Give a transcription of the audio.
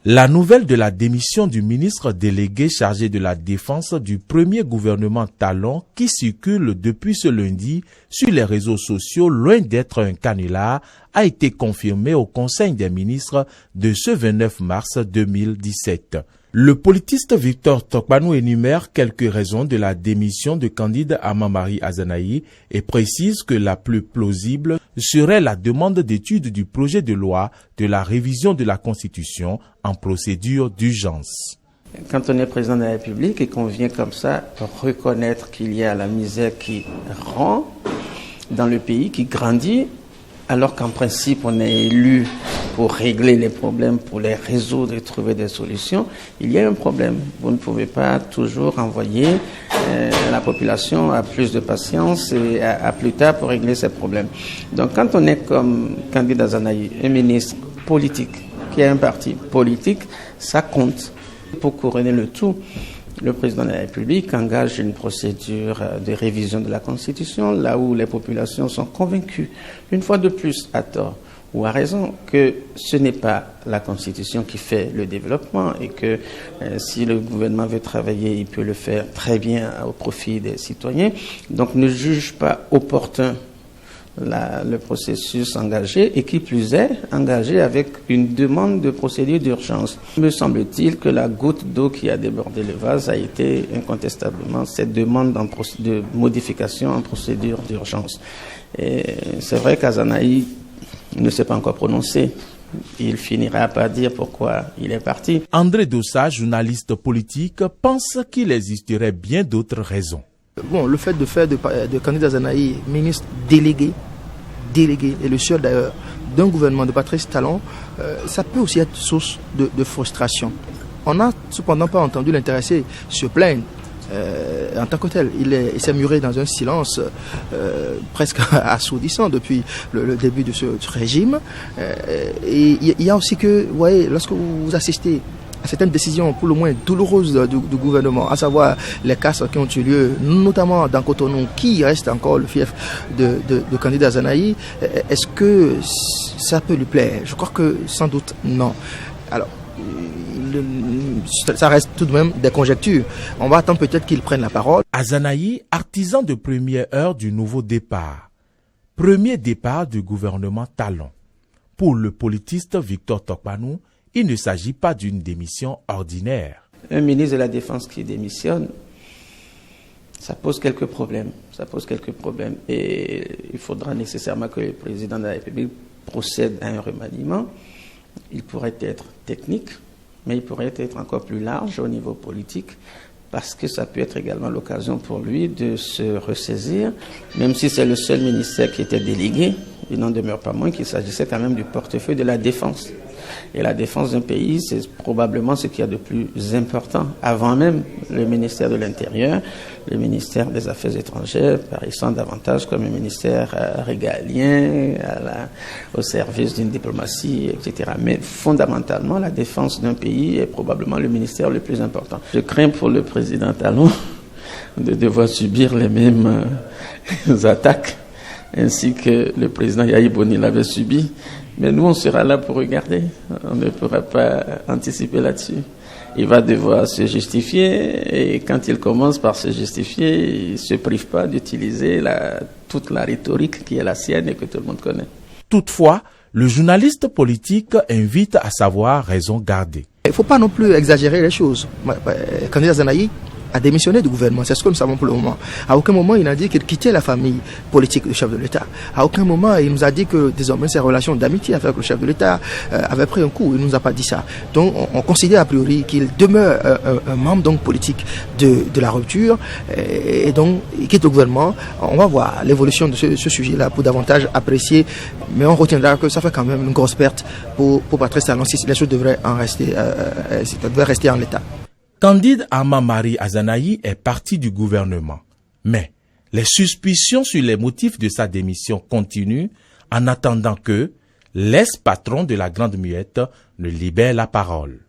La nouvelle de la démission du ministre délégué chargé de la défense du premier gouvernement Talon qui circule depuis ce lundi sur les réseaux sociaux loin d'être un canular a été confirmée au Conseil des ministres de ce 29 mars 2017. Le politiste Victor Tokpanou énumère quelques raisons de la démission de Candide Ama-Marie Azanahi et précise que la plus plausible serait la demande d'étude du projet de loi de la révision de la Constitution en procédure d'urgence. Quand on est président de la République et qu'on vient comme ça reconnaître qu'il y a la misère qui rend dans le pays, qui grandit, alors qu'en principe on est élu pour régler les problèmes, pour les résoudre et trouver des solutions, il y a un problème. Vous ne pouvez pas toujours envoyer la population à plus de patience et à plus tard pour régler ces problèmes. Donc quand on est comme Candide Azanahi, un ministre politique, qui a un parti politique, ça compte. Pour couronner le tout, le président de la République engage une procédure de révision de la Constitution, là où les populations sont convaincues, une fois de plus, à tort ou à raison, que ce n'est pas la Constitution qui fait le développement et que si le gouvernement veut travailler, il peut le faire très bien au profit des citoyens. Donc ne juge pas opportun le processus engagé et qui plus est engagé avec une demande de procédure d'urgence. Me semble-t-il que la goutte d'eau qui a débordé le vase a été incontestablement cette demande de modification en procédure d'urgence. Et c'est vrai qu'Azanahi ne s'est pas encore prononcé. Il finira par dire pourquoi il est parti. André Dossa, journaliste politique, pense qu'il existerait bien d'autres raisons. Bon, le fait de faire de Candide Azanahi ministre délégué, et le seul d'ailleurs d'un gouvernement de Patrice Talon, ça peut aussi être source de frustration. On n'a cependant pas entendu l'intéressé se plaindre en tant que tel. Il s'est muré dans un silence presque assourdissant depuis le début de ce régime. Et il y a aussi que, vous voyez, lorsque vous assistez à certaines décisions pour le moins douloureuses du gouvernement, à savoir les casses qui ont eu lieu, notamment dans Cotonou, qui reste encore le fief de Candide Azanahi, est-ce que ça peut lui plaire? Je crois que sans doute non. Alors, ça reste tout de même des conjectures. On va attendre peut-être qu'il prenne la parole. Azanahi, artisan de première heure du nouveau départ. Premier départ du gouvernement Talon. Pour le politiste Victor Tokpanou, il ne s'agit pas d'une démission ordinaire. Un ministre de la Défense qui démissionne, ça pose quelques problèmes. Et il faudra nécessairement que le président de la République procède à un remaniement. Il pourrait être technique, mais il pourrait être encore plus large au niveau politique, parce que ça peut être également l'occasion pour lui de se ressaisir, même si c'est le seul ministère qui était délégué, il n'en demeure pas moins qu'il s'agissait quand même du portefeuille de la défense. Et la défense d'un pays, c'est probablement ce qu'il y a de plus important, avant même le ministère de l'Intérieur, le ministère des Affaires étrangères, paraissant davantage comme un ministère régalien, au service d'une diplomatie, etc. Mais fondamentalement, la défense d'un pays est probablement le ministère le plus important. Je crains pour le président Talon de devoir subir les mêmes attaques, ainsi que le président Yahi Boni l'avait subi. Mais nous, on sera là pour regarder. On ne pourra pas anticiper là-dessus. Il va devoir se justifier et quand il commence par se justifier, il ne se prive pas d'utiliser toute la rhétorique qui est la sienne et que tout le monde connaît. Toutefois, le journaliste politique invite à savoir raison garder. Il ne faut pas non plus exagérer les choses. Candide Azanahi a démissionné du gouvernement, c'est ce que nous savons pour le moment. À aucun moment il n'a dit qu'il quittait la famille politique du chef de l'État. À aucun moment il nous a dit que désormais ses relations d'amitié avec le chef de l'État avaient pris un coup. Il ne nous a pas dit ça. Donc on considère a priori qu'il demeure un membre donc politique de la rupture et donc il quitte le gouvernement. On va voir l'évolution de ce sujet-là pour davantage apprécier, mais on retiendra que ça fait quand même une grosse perte pour Patrice Talon si les choses devraient rester en l'état. Candide Ama-Marie Azanahi est parti du gouvernement. Mais les suspicions sur les motifs de sa démission continuent en attendant que l'ex-patron de la Grande Muette ne libère la parole.